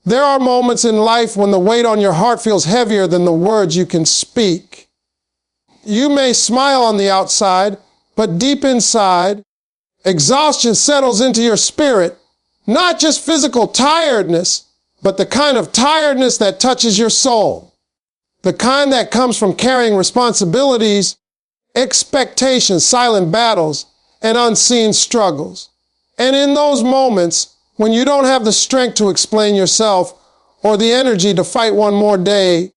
There are moments in life when the weight on your heart feels heavier than the words you can speak. You may smile on the outside, but deep inside, exhaustion settles into your spirit, not just physical tiredness, but the kind of tiredness that touches your soul. The kind that comes from carrying responsibilities, expectations, silent battles, and unseen struggles. And in those moments, when you don't have the strength to explain yourself or the energy to fight one more day,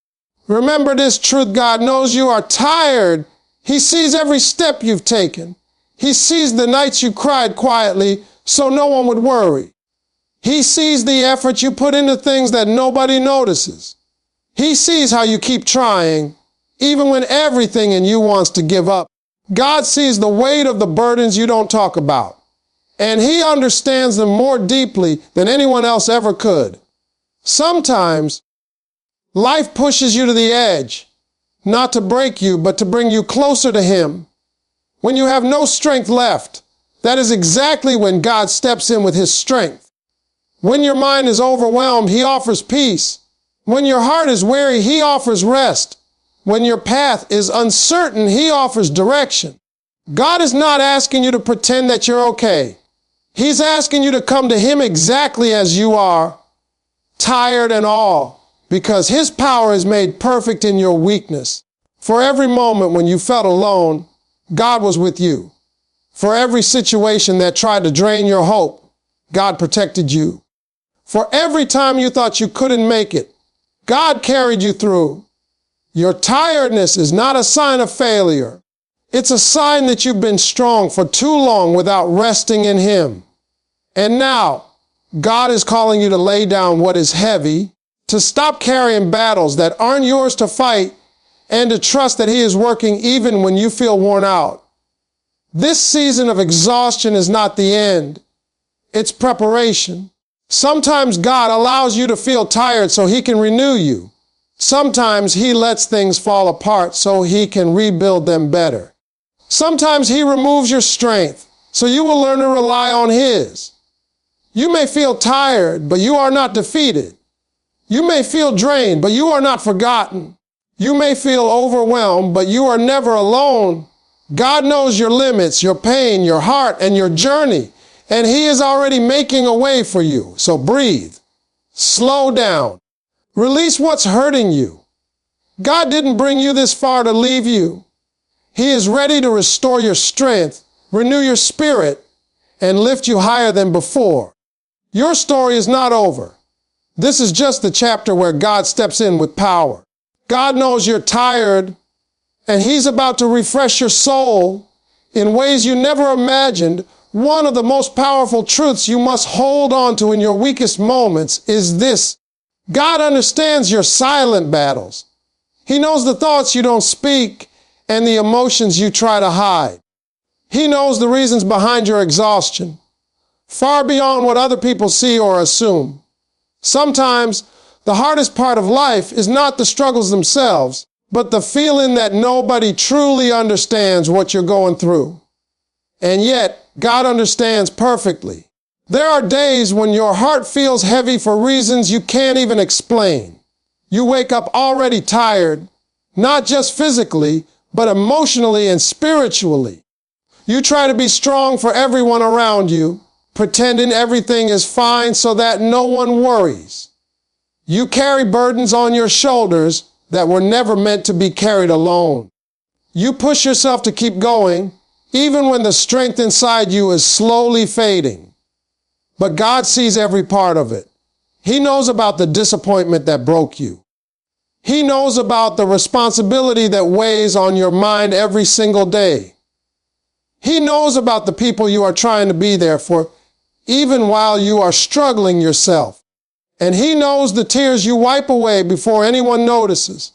remember this truth: God knows you are tired. He sees every step you've taken. He sees the nights you cried quietly so no one would worry. He sees the effort you put into things that nobody notices. He sees how you keep trying, even when everything in you wants to give up. God sees the weight of the burdens you don't talk about, and He understands them more deeply than anyone else ever could. Sometimes, life pushes you to the edge, not to break you, but to bring you closer to Him. When you have no strength left, that is exactly when God steps in with His strength. When your mind is overwhelmed, He offers peace. When your heart is weary, He offers rest. When your path is uncertain, He offers direction. God is not asking you to pretend that you're okay. He's asking you to come to Him exactly as you are, tired and all, because His power is made perfect in your weakness. For every moment when you felt alone, God was with you. For every situation that tried to drain your hope, God protected you. For every time you thought you couldn't make it, God carried you through. Your tiredness is not a sign of failure. It's a sign that you've been strong for too long without resting in Him. And now, God is calling you to lay down what is heavy, to stop carrying battles that aren't yours to fight, and to trust that He is working even when you feel worn out. This season of exhaustion is not the end. It's preparation. Sometimes God allows you to feel tired so He can renew you. Sometimes He lets things fall apart so He can rebuild them better. Sometimes He removes your strength so you will learn to rely on His. You may feel tired, but you are not defeated. You may feel drained, but you are not forgotten. You may feel overwhelmed, but you are never alone. God knows your limits, your pain, your heart, and your journey, and He is already making a way for you. So breathe. Slow down. Release what's hurting you. God didn't bring you this far to leave you. He is ready to restore your strength, renew your spirit, and lift you higher than before. Your story is not over. This is just the chapter where God steps in with power. God knows you're tired, and He's about to refresh your soul in ways you never imagined. One of the most powerful truths you must hold on to in your weakest moments is this: God understands your silent battles. He knows the thoughts you don't speak and the emotions you try to hide. He knows the reasons behind your exhaustion, far beyond what other people see or assume. Sometimes the hardest part of life is not the struggles themselves, but the feeling that nobody truly understands what you're going through. And yet, God understands perfectly. There are days when your heart feels heavy for reasons you can't even explain. You wake up already tired, not just physically, but emotionally and spiritually. You try to be strong for everyone around you, pretending everything is fine so that no one worries. You carry burdens on your shoulders that were never meant to be carried alone. You push yourself to keep going, even when the strength inside you is slowly fading. But God sees every part of it. He knows about the disappointment that broke you. He knows about the responsibility that weighs on your mind every single day. He knows about the people you are trying to be there for, even while you are struggling yourself. And He knows the tears you wipe away before anyone notices.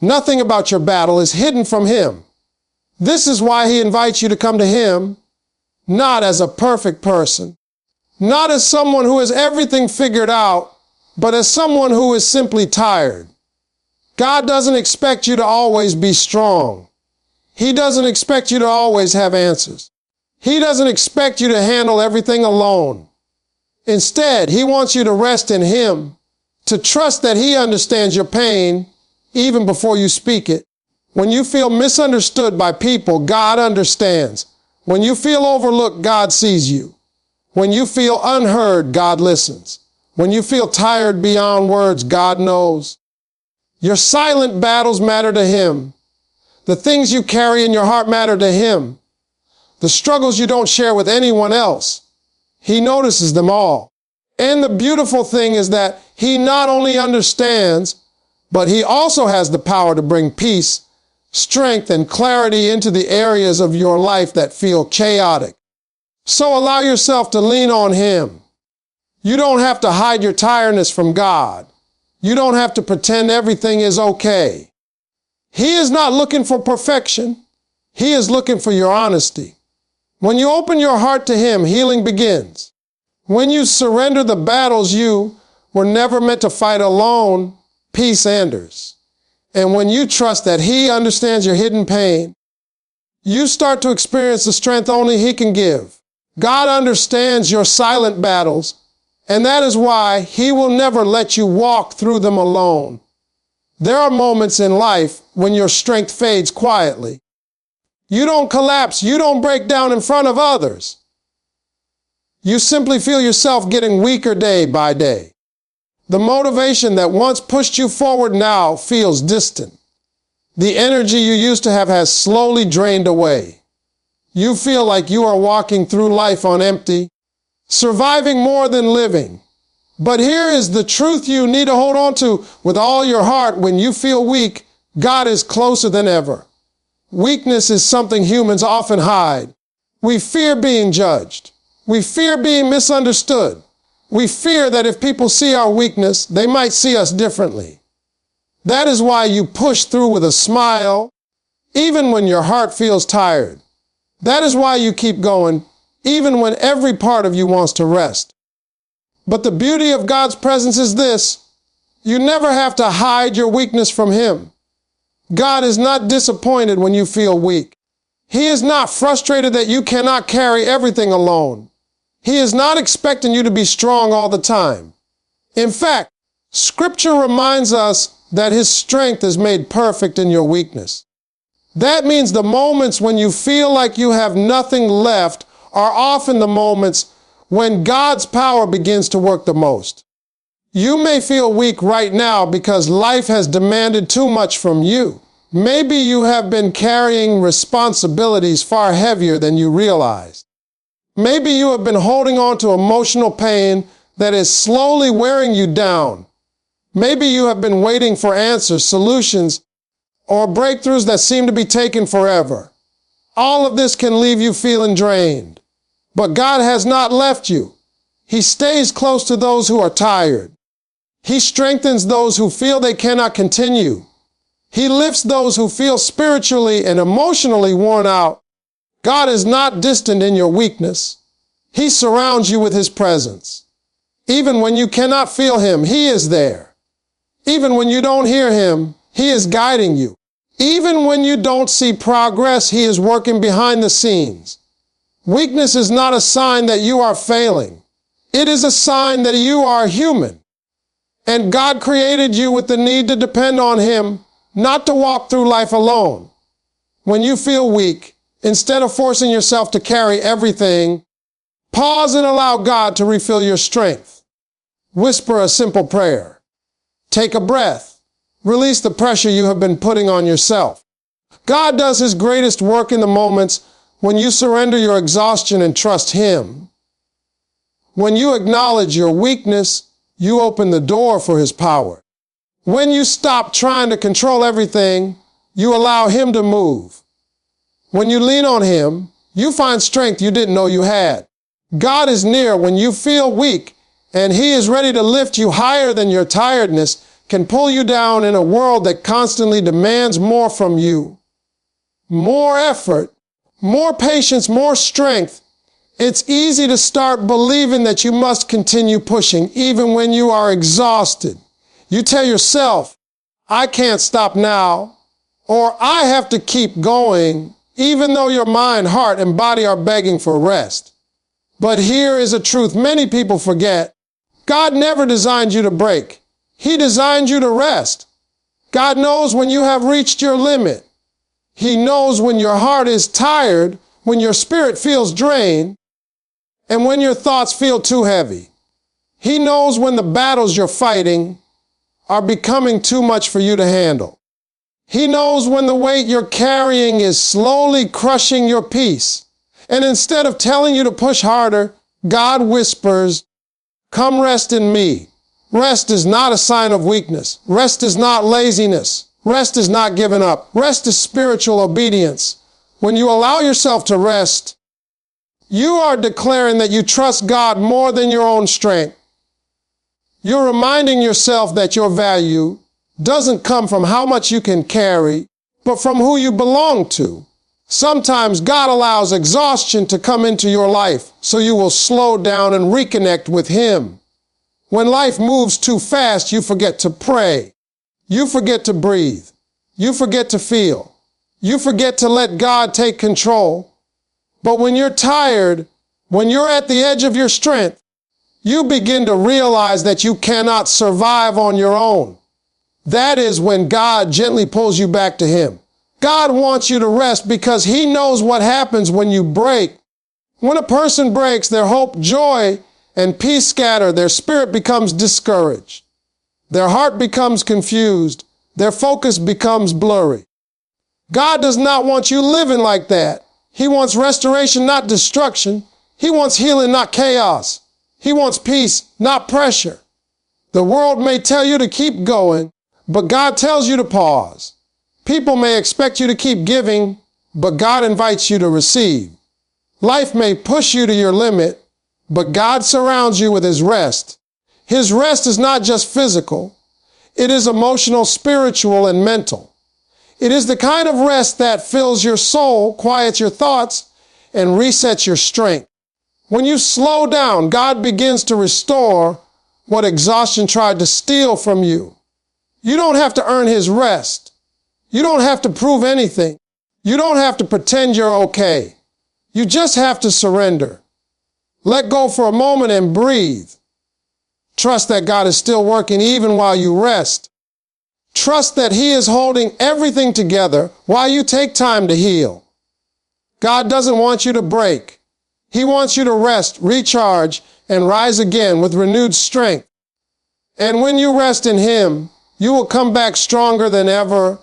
Nothing about your battle is hidden from Him. This is why He invites you to come to Him, not as a perfect person, not as someone who has everything figured out, but as someone who is simply tired. God doesn't expect you to always be strong. He doesn't expect you to always have answers. He doesn't expect you to handle everything alone. Instead, He wants you to rest in Him to trust that He understands your pain even before you speak it. When you feel misunderstood by people, God understands. When you feel overlooked, God sees you. When you feel unheard, God listens. When you feel tired beyond words, God knows. Your silent battles matter to Him. The things you carry in your heart matter to Him. The struggles you don't share with anyone else, He notices them all. And the beautiful thing is that He not only understands, but He also has the power to bring peace, strength, and clarity into the areas of your life that feel chaotic. So allow yourself to lean on Him. You don't have to hide your tiredness from God. You don't have to pretend everything is okay. He is not looking for perfection. He is looking for your honesty. When you open your heart to Him, healing begins. When you surrender the battles you were never meant to fight alone, peace enters. And when you trust that He understands your hidden pain, you start to experience the strength only He can give. God understands your silent battles, and that is why He will never let you walk through them alone. There are moments in life when your strength fades quietly. You don't collapse. You don't break down in front of others. You simply feel yourself getting weaker day by day. The motivation that once pushed you forward now feels distant. The energy you used to have has slowly drained away. You feel like you are walking through life on empty, surviving more than living. But here is the truth you need to hold on to with all your heart. When you feel weak, God is closer than ever. Weakness is something humans often hide. We fear being judged. We fear being misunderstood. We fear that if people see our weakness, they might see us differently. That is why you push through with a smile, even when your heart feels tired. That is why you keep going, even when every part of you wants to rest. But the beauty of God's presence is this: you never have to hide your weakness from Him. God is not disappointed when you feel weak. He is not frustrated that you cannot carry everything alone. He is not expecting you to be strong all the time. In fact, Scripture reminds us that His strength is made perfect in your weakness. That means the moments when you feel like you have nothing left are often the moments when God's power begins to work the most. You may feel weak right now because life has demanded too much from you. Maybe you have been carrying responsibilities far heavier than you realized. Maybe you have been holding on to emotional pain that is slowly wearing you down. Maybe you have been waiting for answers, solutions, or breakthroughs that seem to be taking forever. All of this can leave you feeling drained. But God has not left you. He stays close to those who are tired. He strengthens those who feel they cannot continue. He lifts those who feel spiritually and emotionally worn out. God is not distant in your weakness. He surrounds you with His presence. Even when you cannot feel Him, He is there. Even when you don't hear Him, He is guiding you. Even when you don't see progress, He is working behind the scenes. Weakness is not a sign that you are failing. It is a sign that you are human. And God created you with the need to depend on Him, not to walk through life alone. When you feel weak, instead of forcing yourself to carry everything, pause and allow God to refill your strength. Whisper a simple prayer. Take a breath. Release the pressure you have been putting on yourself. God does His greatest work in the moments when you surrender your exhaustion and trust Him. When you acknowledge your weakness, you open the door for His power. When you stop trying to control everything, you allow Him to move. When you lean on Him, you find strength you didn't know you had. God is near when you feel weak, and He is ready to lift you higher than your tiredness can pull you down in a world that constantly demands more from you. More effort, more patience, more strength. It's easy to start believing that you must continue pushing even when you are exhausted. You tell yourself, I can't stop now, or I have to keep going, even though your mind, heart, and body are begging for rest. But here is a truth many people forget. God never designed you to break. He designed you to rest. God knows when you have reached your limit. He knows when your heart is tired, when your spirit feels drained, and when your thoughts feel too heavy. He knows when the battles you're fighting are becoming too much for you to handle. He knows when the weight you're carrying is slowly crushing your peace. And instead of telling you to push harder, God whispers, "Come rest in me." Rest is not a sign of weakness. Rest is not laziness. Rest is not giving up. Rest is spiritual obedience. When you allow yourself to rest, you are declaring that you trust God more than your own strength. You're reminding yourself that your value doesn't come from how much you can carry, but from who you belong to. Sometimes God allows exhaustion to come into your life so you will slow down and reconnect with Him. When life moves too fast, you forget to pray. You forget to breathe. You forget to feel. You forget to let God take control. But when you're tired, when you're at the edge of your strength, you begin to realize that you cannot survive on your own. That is when God gently pulls you back to Him. God wants you to rest because He knows what happens when you break. When a person breaks, their hope, joy, and peace scatter. Their spirit becomes discouraged. Their heart becomes confused. Their focus becomes blurry. God does not want you living like that. He wants restoration, not destruction. He wants healing, not chaos. He wants peace, not pressure. The world may tell you to keep going, but God tells you to pause. People may expect you to keep giving, but God invites you to receive. Life may push you to your limit, but God surrounds you with His rest. His rest is not just physical. It is emotional, spiritual, and mental. It is the kind of rest that fills your soul, quiets your thoughts, and resets your strength. When you slow down, God begins to restore what exhaustion tried to steal from you. You don't have to earn His rest. You don't have to prove anything. You don't have to pretend you're okay. You just have to surrender. Let go for a moment and breathe. Trust that God is still working even while you rest. Trust that He is holding everything together while you take time to heal. God doesn't want you to break. He wants you to rest, recharge, and rise again with renewed strength. And when you rest in Him, you will come back stronger than ever.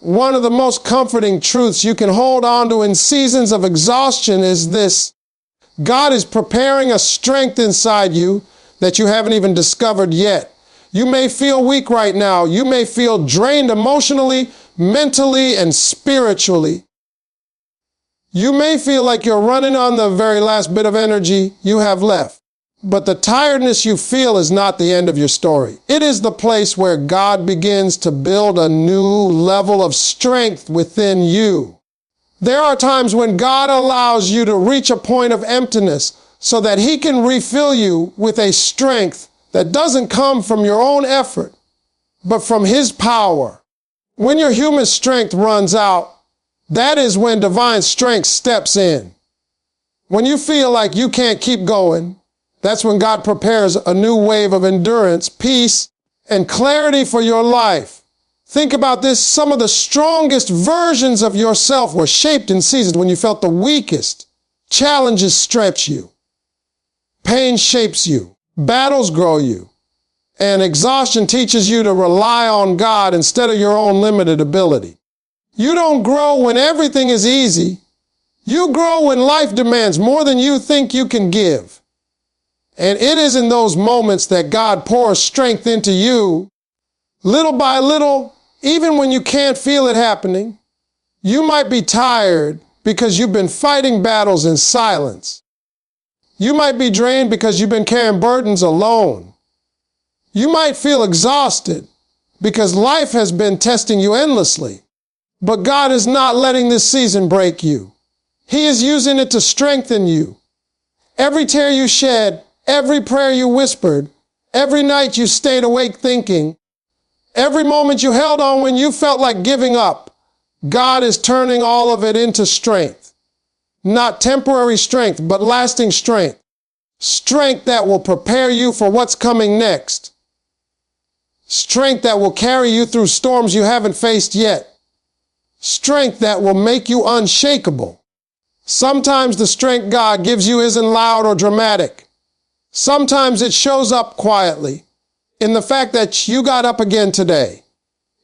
One of the most comforting truths you can hold on to in seasons of exhaustion is this: God is preparing a strength inside you that you haven't even discovered yet. You may feel weak right now. You may feel drained emotionally, mentally, and spiritually. You may feel like you're running on the very last bit of energy you have left. But the tiredness you feel is not the end of your story. It is the place where God begins to build a new level of strength within you. There are times when God allows you to reach a point of emptiness so that He can refill you with a strength that doesn't come from your own effort, but from His power. When your human strength runs out, that is when divine strength steps in. When you feel like you can't keep going, that's when God prepares a new wave of endurance, peace, and clarity for your life. Think about this. Some of the strongest versions of yourself were shaped in seasons when you felt the weakest. Challenges stretch you. Pain shapes you. Battles grow you. And exhaustion teaches you to rely on God instead of your own limited ability. You don't grow when everything is easy. You grow when life demands more than you think you can give. And it is in those moments that God pours strength into you, little by little, even when you can't feel it happening. You might be tired because you've been fighting battles in silence. You might be drained because you've been carrying burdens alone. You might feel exhausted because life has been testing you endlessly. But God is not letting this season break you. He is using it to strengthen you. Every tear you shed, every prayer you whispered, every night you stayed awake thinking, every moment you held on when you felt like giving up, God is turning all of it into strength. Not temporary strength, but lasting strength. Strength that will prepare you for what's coming next. Strength that will carry you through storms you haven't faced yet. Strength that will make you unshakable. Sometimes the strength God gives you isn't loud or dramatic. Sometimes it shows up quietly in the fact that you got up again today,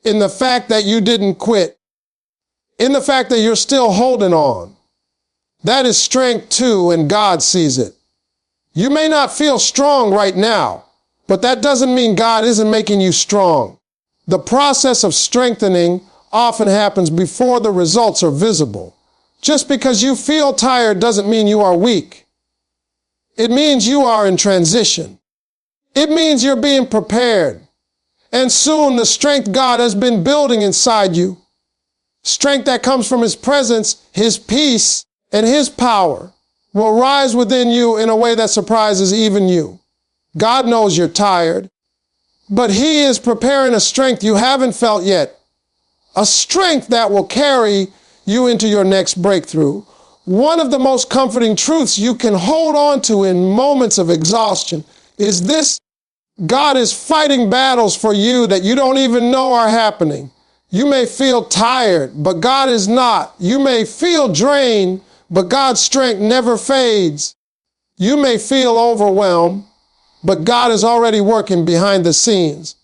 in the fact that you didn't quit, in the fact that you're still holding on. That is strength too, and God sees it. You may not feel strong right now, but that doesn't mean God isn't making you strong. The process of strengthening often happens before the results are visible. Just because you feel tired doesn't mean you are weak. It means you are in transition. It means you're being prepared. And soon the strength God has been building inside you, strength that comes from His presence, His peace, and His power, will rise within you in a way that surprises even you. God knows you're tired, but He is preparing a strength you haven't felt yet, a strength that will carry you into your next breakthrough. One of the most comforting truths you can hold on to in moments of exhaustion is this: God is fighting battles for you that you don't even know are happening. You may feel tired, but God is not. You may feel drained, but God's strength never fades. You may feel overwhelmed, but God is already working behind the scenes,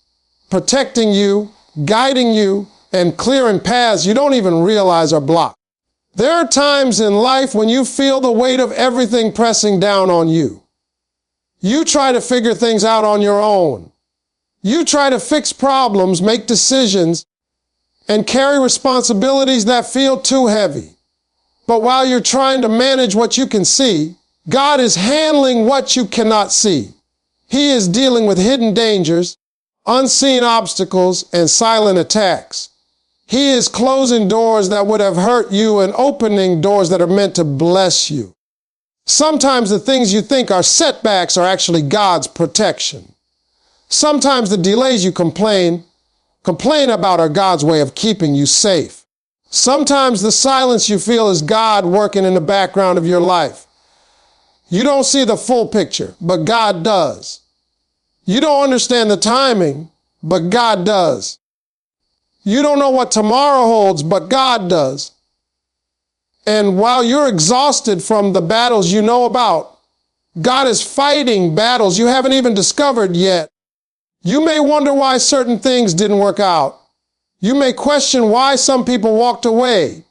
protecting you, guiding you, and clearing paths you don't even realize are blocked. There are times in life when you feel the weight of everything pressing down on you. You try to figure things out on your own. You try to fix problems, make decisions, and carry responsibilities that feel too heavy. But while you're trying to manage what you can see, God is handling what you cannot see. He is dealing with hidden dangers, unseen obstacles, and silent attacks. He is closing doors that would have hurt you and opening doors that are meant to bless you. Sometimes the things you think are setbacks are actually God's protection. Sometimes the delays you complain about are God's way of keeping you safe. Sometimes the silence you feel is God working in the background of your life. You don't see the full picture, but God does. You don't understand the timing, but God does. You don't know what tomorrow holds, but God does. And while you're exhausted from the battles you know about, God is fighting battles you haven't even discovered yet. You may wonder why certain things didn't work out. You may question why some people walked away.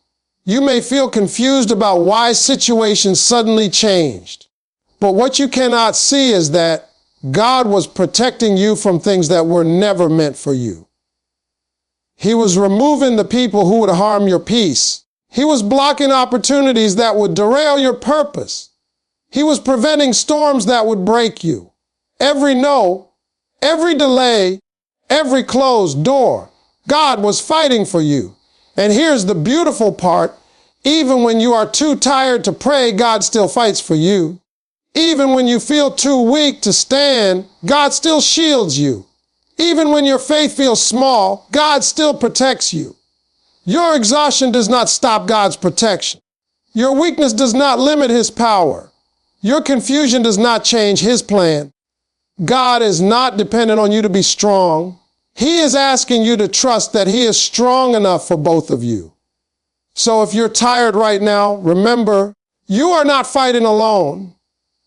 You may feel confused about why situations suddenly changed. But what you cannot see is that God was protecting you from things that were never meant for you. He was removing the people who would harm your peace. He was blocking opportunities that would derail your purpose. He was preventing storms that would break you. Every no, every delay, every closed door, God was fighting for you. And here's the beautiful part: even when you are too tired to pray, God still fights for you. Even when you feel too weak to stand, God still shields you. Even when your faith feels small, God still protects you. Your exhaustion does not stop God's protection. Your weakness does not limit His power. Your confusion does not change His plan. God is not dependent on you to be strong. He is asking you to trust that He is strong enough for both of you. So if you're tired right now, remember, you are not fighting alone.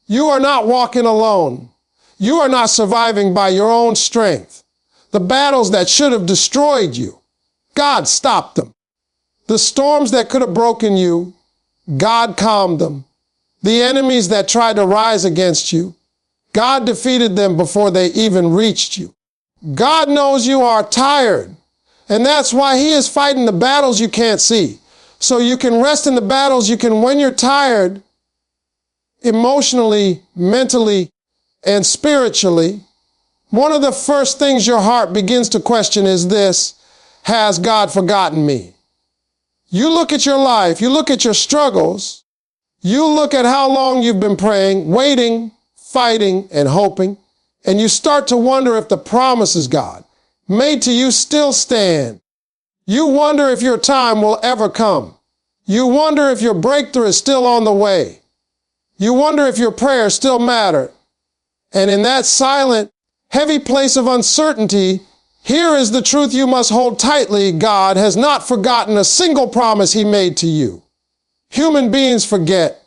You are not walking alone. You are not surviving by your own strength. The battles that should have destroyed you, God stopped them. The storms that could have broken you, God calmed them. The enemies that tried to rise against you, God defeated them before they even reached you. God knows you are tired, and that's why He is fighting the battles you can't see. So you can rest in the battles when you're tired, emotionally, mentally, and spiritually. One of the first things your heart begins to question is this: has God forgotten me? You look at your life, you look at your struggles, you look at how long you've been praying, waiting, fighting, and hoping, and you start to wonder if the promises God made to you still stand. You wonder if your time will ever come. You wonder if your breakthrough is still on the way. You wonder if your prayers still matter. And in that silent, heavy place of uncertainty, Here is the truth you must hold tightly. God has not forgotten a single promise he made to you. Human beings forget.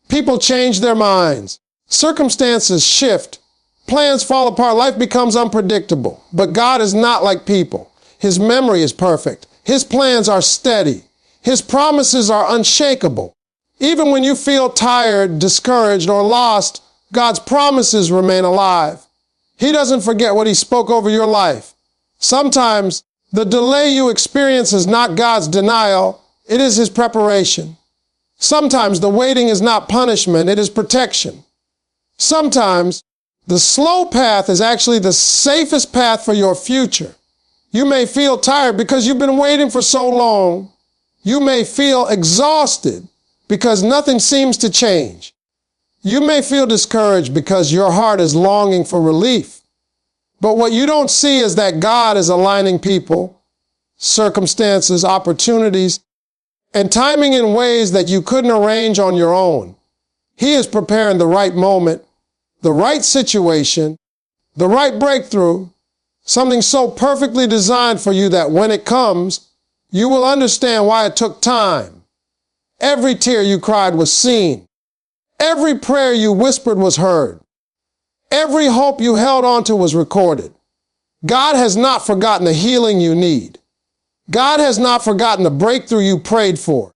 People change their minds. Circumstances shift. Plans fall apart. Life becomes unpredictable. But God is not like people. His memory is perfect. His plans are steady. His promises are unshakable. Even when you feel tired, discouraged, or lost, God's promises remain alive. He doesn't forget what he spoke over your life. Sometimes the delay you experience is not God's denial, it is his preparation. Sometimes the waiting is not punishment, it is protection. Sometimes the slow path is actually the safest path for your future. You may feel tired because you've been waiting for so long. You may feel exhausted because nothing seems to change. You may feel discouraged because your heart is longing for relief. But what you don't see is that God is aligning people, circumstances, opportunities, and timing in ways that you couldn't arrange on your own. He is preparing the right moment, the right situation, the right breakthrough, something so perfectly designed for you that when it comes, you will understand why it took time. Every tear you cried was seen. Every prayer you whispered was heard. Every hope you held on to was recorded. God has not forgotten the healing you need. God has not forgotten the breakthrough you prayed for.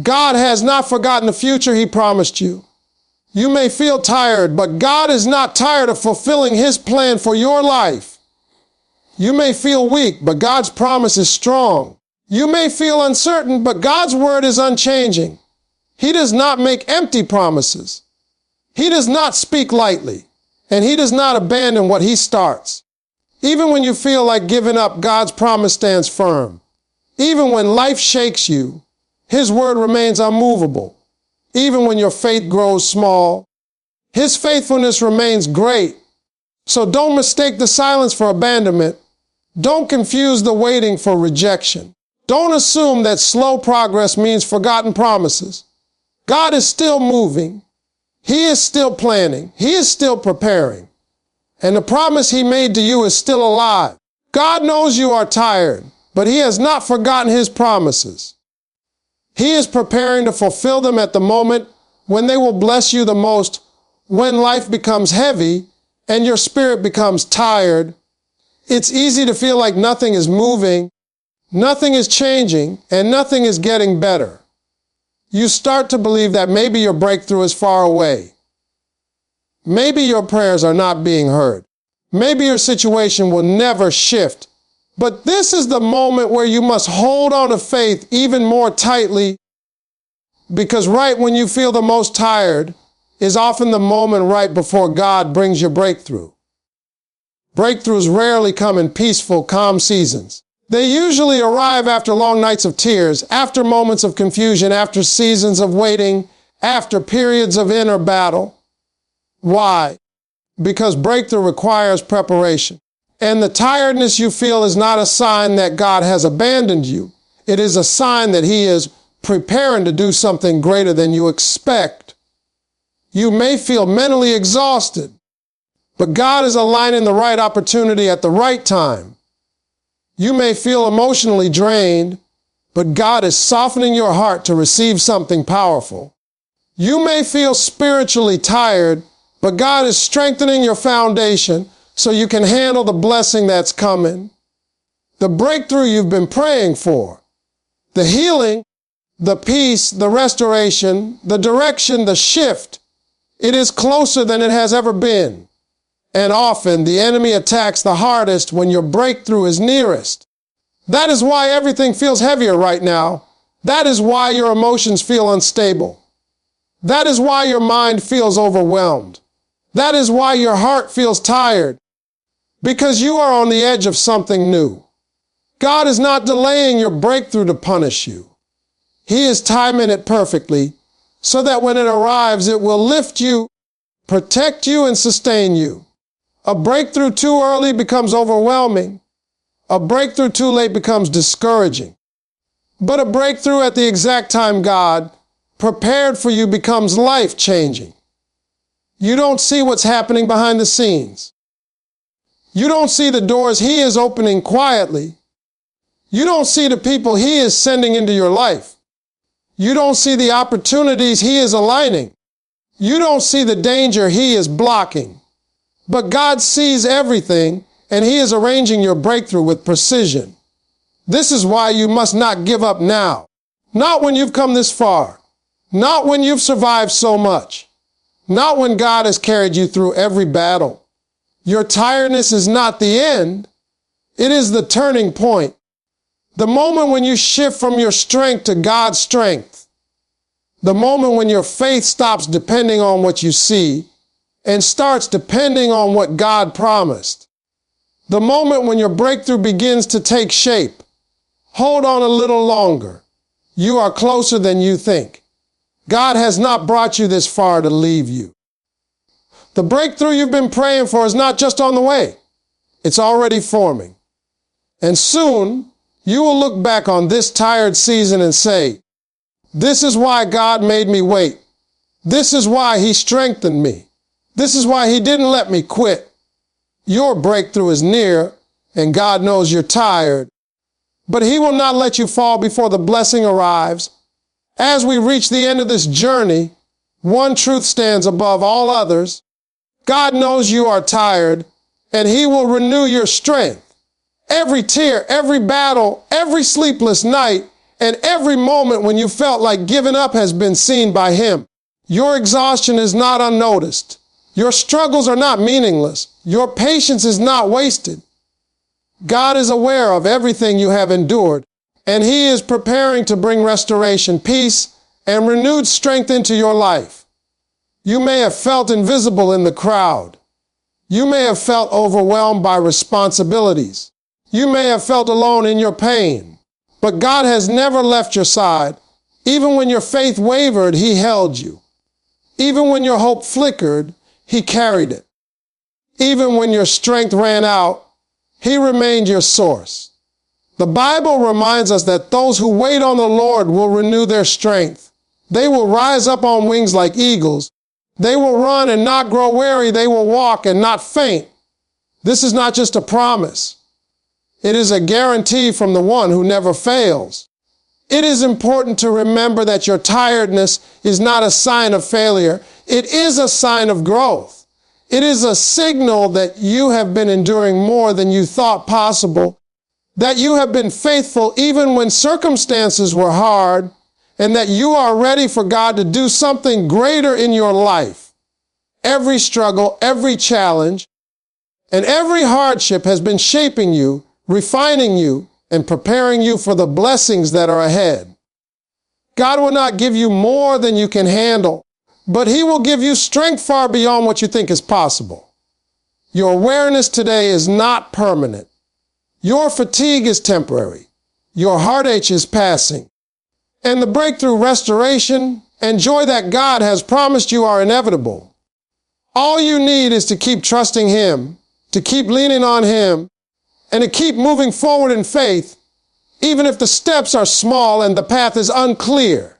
God has not forgotten the future he promised you. You may feel tired, but God is not tired of fulfilling his plan for your life. You may feel weak, but God's promise is strong. You may feel uncertain, but God's word is unchanging. He does not make empty promises. He does not speak lightly, and he does not abandon what he starts. Even when you feel like giving up, God's promise stands firm. Even when life shakes you, his word remains unmovable. Even when your faith grows small, his faithfulness remains great. So don't mistake the silence for abandonment. Don't confuse the waiting for rejection. Don't assume that slow progress means forgotten promises. God is still moving. He is still planning. He is still preparing. And the promise he made to you is still alive. God knows you are tired, but he has not forgotten his promises. He is preparing to fulfill them at the moment when they will bless you the most, when life becomes heavy and your spirit becomes tired. It's easy to feel like nothing is moving, nothing is changing, and nothing is getting better. You start to believe that maybe your breakthrough is far away. Maybe your prayers are not being heard. Maybe your situation will never shift. But this is the moment where you must hold on to faith even more tightly, because right when you feel the most tired is often the moment right before God brings your breakthrough. Breakthroughs rarely come in peaceful, calm seasons. They usually arrive after long nights of tears, after moments of confusion, after seasons of waiting, after periods of inner battle. Why? Because breakthrough requires preparation. And the tiredness you feel is not a sign that God has abandoned you. It is a sign that he is preparing to do something greater than you expect. You may feel mentally exhausted, but God is aligning the right opportunity at the right time. You may feel emotionally drained, but God is softening your heart to receive something powerful. You may feel spiritually tired, but God is strengthening your foundation so you can handle the blessing that's coming. The breakthrough you've been praying for, the healing, the peace, the restoration, the direction, the shift, it is closer than it has ever been. And often the enemy attacks the hardest when your breakthrough is nearest. That is why everything feels heavier right now. That is why your emotions feel unstable. That is why your mind feels overwhelmed. That is why your heart feels tired. Because you are on the edge of something new. God is not delaying your breakthrough to punish you. He is timing it perfectly so that when it arrives, it will lift you, protect you, and sustain you. A breakthrough too early becomes overwhelming. A breakthrough too late becomes discouraging. But a breakthrough at the exact time God prepared for you becomes life-changing. You don't see what's happening behind the scenes. You don't see the doors He is opening quietly. You don't see the people He is sending into your life. You don't see the opportunities He is aligning. You don't see the danger He is blocking. But God sees everything, and He is arranging your breakthrough with precision. This is why you must not give up now. Not when you've come this far. Not when you've survived so much. Not when God has carried you through every battle. Your tiredness is not the end. It is the turning point. The moment when you shift from your strength to God's strength. The moment when your faith stops depending on what you see and starts depending on what God promised. The moment when your breakthrough begins to take shape. Hold on a little longer. You are closer than you think. God has not brought you this far to leave you. The breakthrough you've been praying for is not just on the way. It's already forming. And soon, you will look back on this tired season and say, this is why God made me wait. This is why He strengthened me. This is why He didn't let me quit. Your breakthrough is near, and God knows you're tired. But He will not let you fall before the blessing arrives. As we reach the end of this journey, one truth stands above all others. God knows you are tired, and He will renew your strength. Every tear, every battle, every sleepless night, and every moment when you felt like giving up has been seen by Him. Your exhaustion is not unnoticed. Your struggles are not meaningless. Your patience is not wasted. God is aware of everything you have endured, and He is preparing to bring restoration, peace, and renewed strength into your life. You may have felt invisible in the crowd. You may have felt overwhelmed by responsibilities. You may have felt alone in your pain. But God has never left your side. Even when your faith wavered, He held you. Even when your hope flickered, He carried it. Even when your strength ran out, He remained your source. The Bible reminds us that those who wait on the Lord will renew their strength. They will rise up on wings like eagles. They will run and not grow weary. They will walk and not faint. This is not just a promise. It is a guarantee from the one who never fails. It is important to remember that your tiredness is not a sign of failure. It is a sign of growth. It is a signal that you have been enduring more than you thought possible, that you have been faithful even when circumstances were hard, and that you are ready for God to do something greater in your life. Every struggle, every challenge, and every hardship has been shaping you, refining you, and preparing you for the blessings that are ahead. God will not give you more than you can handle, but He will give you strength far beyond what you think is possible. Your awareness today is not permanent. Your fatigue is temporary. Your heartache is passing. And the breakthrough, restoration, and joy that God has promised you are inevitable. All you need is to keep trusting Him, to keep leaning on Him, and to keep moving forward in faith, even if the steps are small and the path is unclear.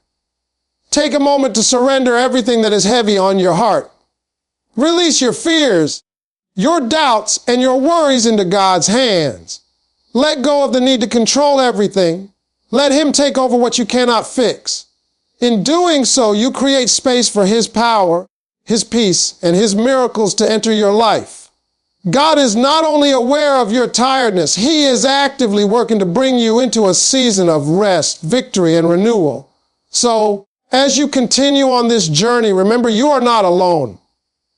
Take a moment to surrender everything that is heavy on your heart. Release your fears, your doubts, and your worries into God's hands. Let go of the need to control everything. Let Him take over what you cannot fix. In doing so, you create space for His power, His peace, and His miracles to enter your life. God is not only aware of your tiredness, He is actively working to bring you into a season of rest, victory, and renewal. So, as you continue on this journey, remember you are not alone.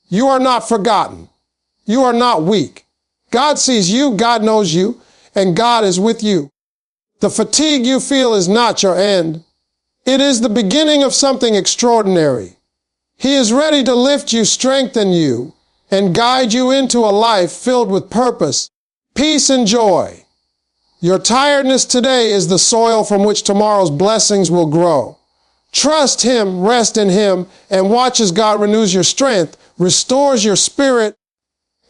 You are not forgotten. You are not weak. God sees you, God knows you, and God is with you. The fatigue you feel is not your end. It is the beginning of something extraordinary. He is ready to lift you, strengthen you, and guide you into a life filled with purpose, peace, and joy. Your tiredness today is the soil from which tomorrow's blessings will grow. Trust Him, rest in Him, and watch as God renews your strength, restores your spirit,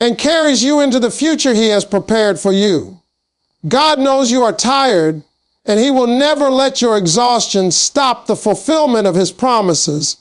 and carries you into the future He has prepared for you. God knows you are tired, and He will never let your exhaustion stop the fulfillment of His promises.